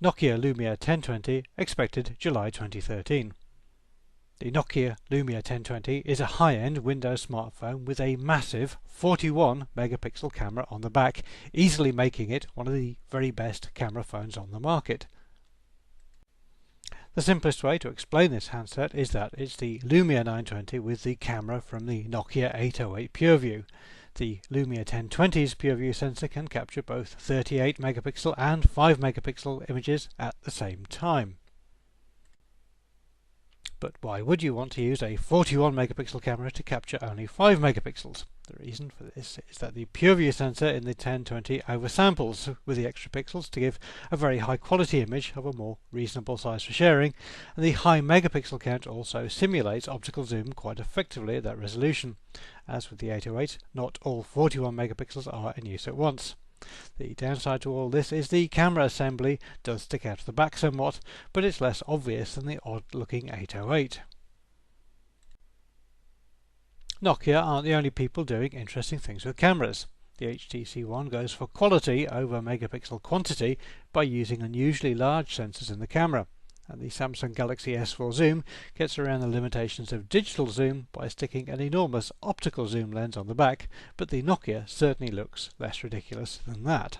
Nokia Lumia 1020 expected July 2013. The Nokia Lumia 1020 is a high-end Windows smartphone with a massive 41 megapixel camera on the back, easily making it one of the very best camera phones on the market. The simplest way to explain this handset is that it's the Lumia 920 with the camera from the Nokia 808 PureView. The Lumia 1020's PureView sensor can capture both 38 megapixel and 5 megapixel images at the same time. But why would you want to use a 41 megapixel camera to capture only 5 megapixels? The reason for this is that the PureView sensor in the 1020 oversamples with the extra pixels to give a very high quality image of a more reasonable size for sharing, and the high megapixel count also simulates optical zoom quite effectively at that resolution. As with the 808, not all 41 megapixels are in use at once. The downside to all this is the camera assembly does stick out of the back somewhat, but it's less obvious than the odd-looking 808. Nokia aren't the only people doing interesting things with cameras. The HTC One goes for quality over megapixel quantity by using unusually large sensors in the camera, and the Samsung Galaxy S4 Zoom gets around the limitations of digital zoom by sticking an enormous optical zoom lens on the back, but the Nokia certainly looks less ridiculous than that.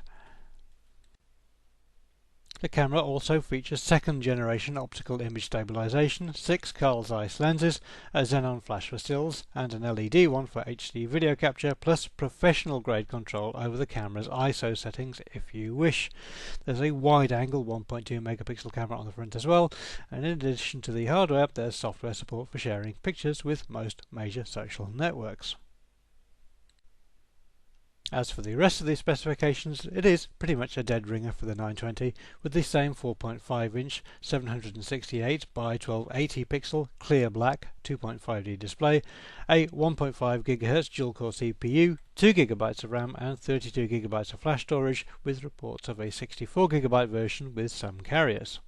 The camera also features second-generation optical image stabilization, 6 Carl Zeiss lenses, a xenon flash for stills, and an LED one for HD video capture, plus professional-grade control over the camera's ISO settings if you wish. There's a wide-angle 1.2 megapixel camera on the front as well, and in addition to the hardware, there's software support for sharing pictures with most major social networks. As for the rest of the specifications, it is pretty much a dead ringer for the 920, with the same 4.5-inch 768 by 1280 pixel clear black 2.5D display, a 1.5 GHz dual-core CPU, 2 GB of RAM and 32 GB of flash storage, with reports of a 64 GB version with some carriers.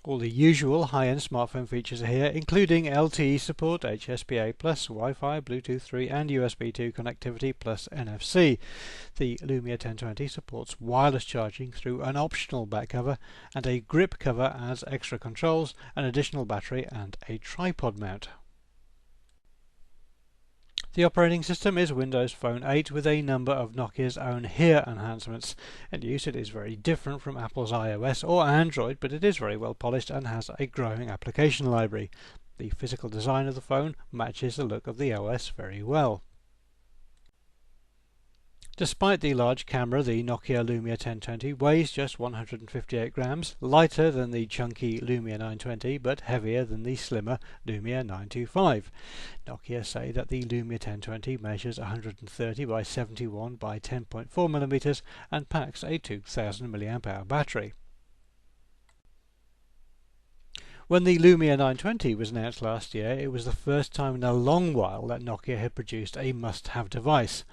All the usual high-end smartphone features are here, including LTE support, HSPA+, Wi-Fi, Bluetooth 3 and USB 2 connectivity plus NFC. The Lumia 1020 supports wireless charging through an optional back cover, and a grip cover as extra controls, an additional battery and a tripod mount. The operating system is Windows Phone 8 with a number of Nokia's own HERE enhancements. In use it is very different from Apple's iOS or Android, but it is very well polished and has a growing application library. The physical design of the phone matches the look of the OS very well. Despite the large camera, the Nokia Lumia 1020 weighs just 158 grams, lighter than the chunky Lumia 920 but heavier than the slimmer Lumia 925. Nokia say that the Lumia 1020 measures 130 by 71 by 10.4 mm and packs a 2000 mAh battery. When the Lumia 920 was announced last year, it was the first time in a long while that Nokia had produced a must-have device.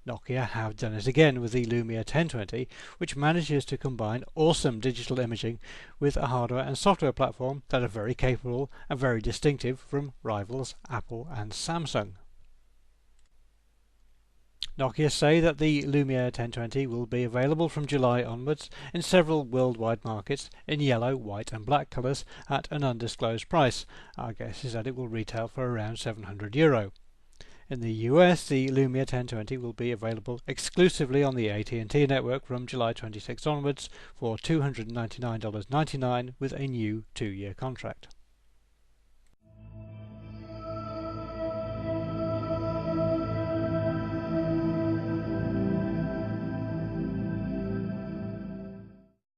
Nokia have done it again with the Lumia 1020, which manages to combine awesome digital imaging with a hardware and software platform that are very capable and very distinctive from rivals Apple and Samsung. Nokia say that the Lumia 1020 will be available from July onwards in several worldwide markets in yellow, white and black colours at an undisclosed price. Our guess is that it will retail for around €700. In the US, the Lumia 1020 will be available exclusively on the AT&T network from July 26 onwards for $299.99 with a new 2-year contract.